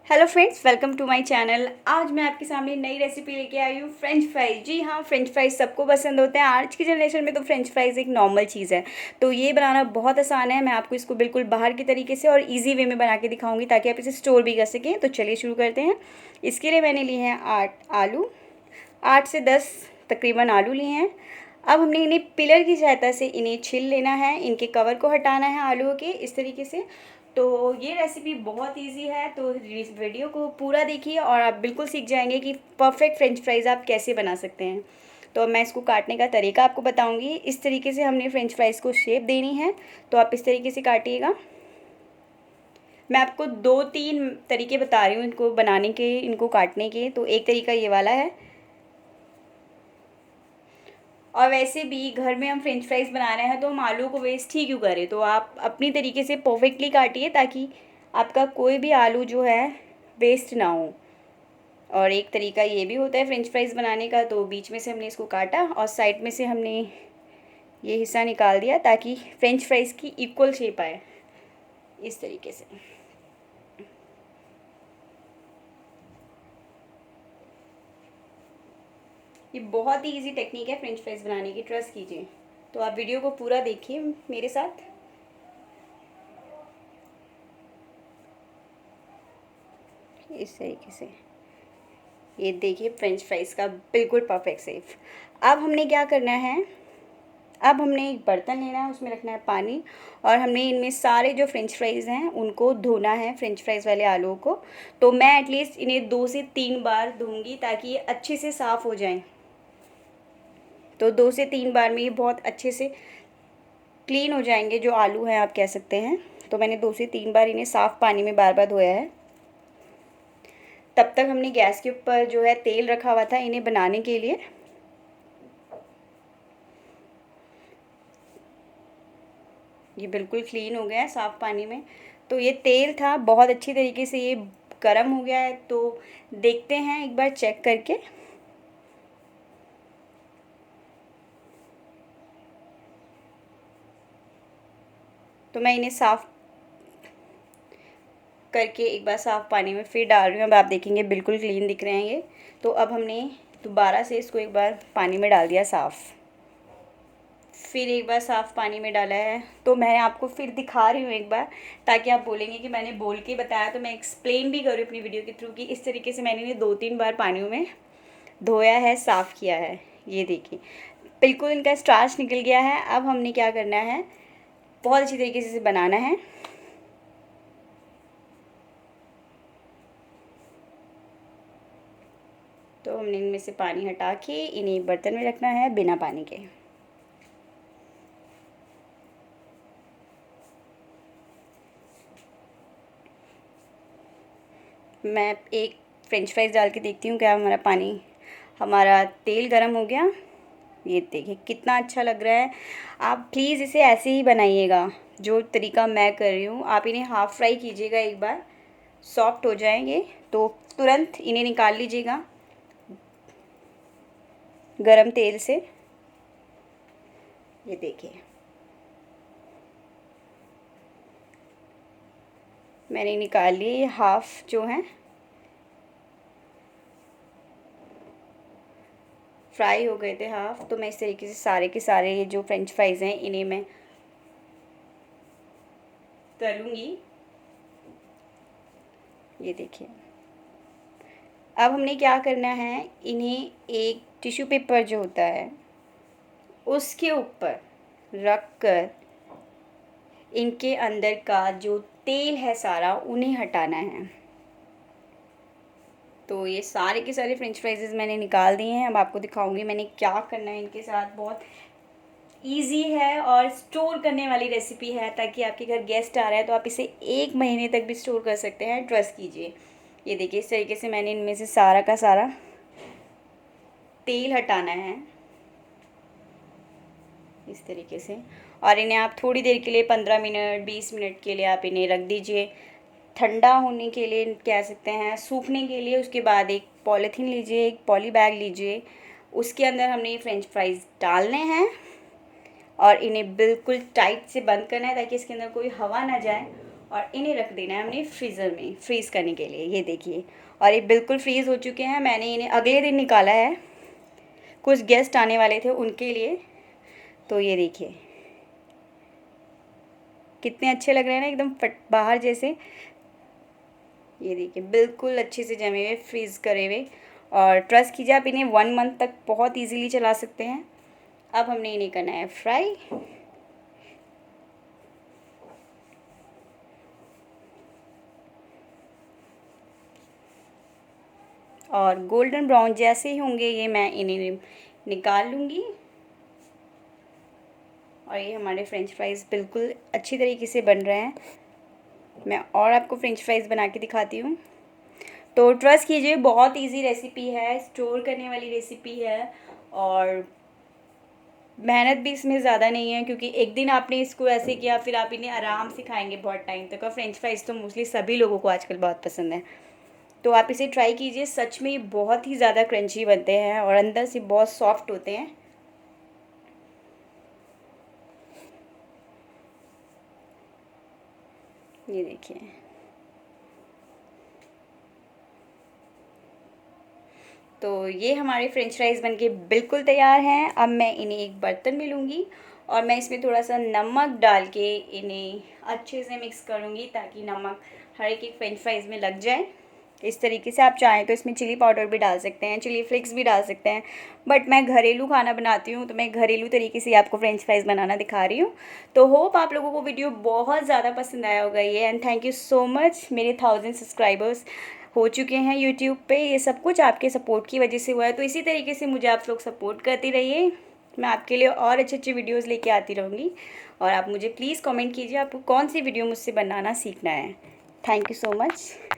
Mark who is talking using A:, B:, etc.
A: Hello friends, welcome to my channel. आज मैं आपके सामने नई रेसिपी लेके आई हूँ, फ्रेंच फ्राइज। जी हाँ, फ्रेंच फ्राइज सबको पसंद होते हैं। आज की जनरेशन में तो फ्रेंच फ्राइज एक नॉर्मल चीज़ है। तो ये बनाना बहुत आसान है। मैं आपको इसको बिल्कुल बाहर की तरीके से और इजी वे में बना के दिखाऊंगी ताकि आप इसे स्टोर भी कर सकें। तो चलिए शुरू करते हैं। इसके लिए मैंने लिए हैं 8 आलू, 8 से 10 तकरीबन आलू लिए हैं। अब हमने इन्हें पिलर की सहायता से इन्हें छिल लेना है, इनके कवर को हटाना है आलूओं के, इस तरीके से। तो ये रेसिपी बहुत इजी है, तो इस वीडियो को पूरा देखिए और आप बिल्कुल सीख जाएंगे कि परफेक्ट फ्रेंच फ्राइज़ आप कैसे बना सकते हैं। तो अब मैं इसको काटने का तरीका आपको बताऊंगी। इस तरीके से हमने फ्रेंच फ्राइज़ को शेप देनी है, तो आप इस तरीके से काटिएगा। मैं आपको 2-3 तरीके बता रही हूँ इनको बनाने के, इनको काटने के। तो एक तरीका ये वाला है, और वैसे भी घर में हम फ्रेंच फ्राइज़ बना रहे हैं तो हम आलू को वेस्ट ही क्यों करें। तो आप अपनी तरीके से परफेक्टली काटिए ताकि आपका कोई भी आलू जो है वेस्ट ना हो। और एक तरीका ये भी होता है फ्रेंच फ्राइज़ बनाने का। तो बीच में से हमने इसको काटा और साइड में से हमने ये हिस्सा निकाल दिया ताकि फ्रेंच फ्राइज़ की इक्वल शेप आए, इस तरीके से। ये बहुत ही इजी टेक्निक है फ्रेंच फ्राइज़ बनाने की, ट्रस्ट कीजिए। तो आप वीडियो को पूरा देखिए मेरे साथ। इस तरीके से ये देखिए फ्रेंच फ्राइज़ का बिल्कुल परफेक्ट शेप। अब हमने क्या करना है, अब हमने एक बर्तन लेना है, उसमें रखना है पानी, और हमने इनमें सारे जो फ्रेंच फ्राइज़ हैं उनको धोना है, फ्रेंच फ्राइज़ वाले आलूओं को। तो मैं एटलीस्ट इन्हें 2 से 3 बार धोऊंगी ताकि ये अच्छे से साफ़ हो जाएं। तो 2 से 3 बार में ये बहुत अच्छे से क्लीन हो जाएंगे, जो आलू हैं आप कह सकते हैं। तो मैंने 2 से 3 बार इन्हें साफ़ पानी में बार बार धोया है। तब तक हमने गैस के ऊपर जो है तेल रखा हुआ था इन्हें बनाने के लिए। ये बिल्कुल क्लीन हो गया है साफ़ पानी में। तो ये तेल था बहुत अच्छी तरीके से ये गर्म हो गया है। तो देखते हैं एक बार चेक करके। तो मैं इन्हें साफ़ करके एक बार साफ़ पानी में फिर डाल रही हूँ। अब आप देखेंगे बिल्कुल क्लीन दिख रहे हैं ये। तो अब हमने दोबारा से इसको एक बार पानी में डाल दिया साफ़, फिर एक बार साफ़ पानी में डाला है। तो मैं आपको फिर दिखा रही हूँ एक बार, ताकि आप बोलेंगे कि मैंने बोल के बताया। तो मैं एक्सप्लेन भी करूँ अपनी वीडियो के थ्रू कि इस तरीके से मैंने इन्हें 2-3 बार पानियों में धोया है, साफ़ किया है। ये देखिए बिल्कुल इनका स्टार्च निकल गया है। अब हमने क्या करना है, बहुत अच्छी तरीके से इसे बनाना है। तो हमने इनमें से पानी हटा के इन्हें बर्तन में रखना है बिना पानी के। मैं एक फ्रेंच फ्राइज़ डाल के देखती हूँ क्या हमारा तेल गरम हो गया। ये देखिए कितना अच्छा लग रहा है। आप प्लीज़ इसे ऐसे ही बनाइएगा जो तरीका मैं कर रही हूँ। आप इन्हें हाफ़ फ्राई कीजिएगा एक बार, सॉफ्ट हो जाएंगे तो तुरंत इन्हें निकाल लीजिएगा गरम तेल से। ये देखिए मैंने निकाल लिए, ये हाफ़ जो हैं फ्राई हो गए थे हाफ़। तो मैं इस तरीके से सारे के सारे ये जो फ्रेंच फ्राइज़ हैं इन्हें मैं तलूँगी। ये देखिए अब हमने क्या करना है, इन्हें एक टिश्यू पेपर जो होता है उसके ऊपर रख कर इनके अंदर का जो तेल है सारा उन्हें हटाना है। तो ये सारे के सारे फ्रेंच फ्राइज़ मैंने निकाल दिए हैं। अब आपको दिखाऊंगी मैंने क्या करना है इनके साथ। बहुत इजी है और स्टोर करने वाली रेसिपी है, ताकि आपके घर गेस्ट आ रहा है तो आप इसे 1 महीने तक भी स्टोर कर सकते हैं, ट्रस्ट कीजिए। ये देखिए इस तरीके से मैंने इनमें से सारा का सारा तेल हटाना है, इस तरीके से। और इन्हें आप थोड़ी देर के लिए 15 मिनट 20 मिनट के लिए आप इन्हें रख दीजिए, ठंडा होने के लिए कह सकते हैं, सूखने के लिए। उसके बाद एक पॉलीथीन लीजिए, एक पॉली बैग लीजिए, उसके अंदर हमने ये फ्रेंच फ्राइज़ डालने हैं और इन्हें बिल्कुल टाइट से बंद करना है ताकि इसके अंदर कोई हवा ना जाए। और इन्हें रख देना है हमने फ्रीज़र में फ्रीज़ करने के लिए। ये देखिए, और ये बिल्कुल फ्रीज़ हो चुके हैं। मैंने इन्हें अगले दिन निकाला है, कुछ गेस्ट आने वाले थे उनके लिए। तो ये देखिए कितने अच्छे लग रहे हैं ना, एकदम फट बाहर जैसे। ये देखिए बिल्कुल अच्छे से जमे हुए, फ्रीज़ करे हुए। और ट्रस्ट कीजिए आप इन्हें 1 मंथ तक बहुत इजीली चला सकते हैं। अब हमने इन्हें करना है फ्राई। और गोल्डन ब्राउन जैसे ही होंगे ये, मैं इन्हें निकाल लूँगी। और ये हमारे फ्रेंच फ्राइज़ बिल्कुल अच्छी तरीके से बन रहे हैं। मैं और आपको फ्रेंच फ्राइज़ बना के दिखाती हूँ। तो ट्रस्ट कीजिए बहुत इजी रेसिपी है, स्टोर करने वाली रेसिपी है, और मेहनत भी इसमें ज़्यादा नहीं है, क्योंकि एक दिन आपने इसको ऐसे किया फिर आप इन्हें आराम से खाएंगे बहुत टाइम तक। और फ्रेंच फ्राइज़ तो मोस्टली सभी लोगों को आजकल बहुत पसंद है। तो आप इसे ट्राई कीजिए, सच में ये बहुत ही ज़्यादा क्रंची बनते हैं और अंदर से बहुत सॉफ्ट होते हैं। ये देखिए, तो ये हमारे फ्रेंच फ्राइज़ बनके बिल्कुल तैयार हैं। अब मैं इन्हें एक बर्तन में लूँगी और मैं इसमें थोड़ा सा नमक डाल के इन्हें अच्छे से मिक्स करूँगी, ताकि नमक हर एक फ्रेंच फ्राइज़ में लग जाए। इस तरीके से आप चाहें तो इसमें चिली पाउडर भी डाल सकते हैं, चिली फ्लेक्स भी डाल सकते हैं, बट मैं घरेलू खाना बनाती हूँ तो मैं घरेलू तरीके से आपको फ्रेंच फ्राइज़ बनाना दिखा रही हूँ। तो होप आप लोगों को वीडियो बहुत ज़्यादा पसंद आया होगा ये। And thank you so much. मेरे 1000 सब्सक्राइबर्स हो चुके हैं यूट्यूब पे। ये सब कुछ आपके सपोर्ट की वजह से हुआ है, तो इसी तरीके से मुझे आप लोग सपोर्ट करते रहिए। मैं आपके लिए और अच्छे अच्छे वीडियोज़ लेके आती रहूँगी। और आप मुझे प्लीज़ कमेंट कीजिए आपको कौन सी वीडियो मुझसे बनाना सीखना है। Thank you so much.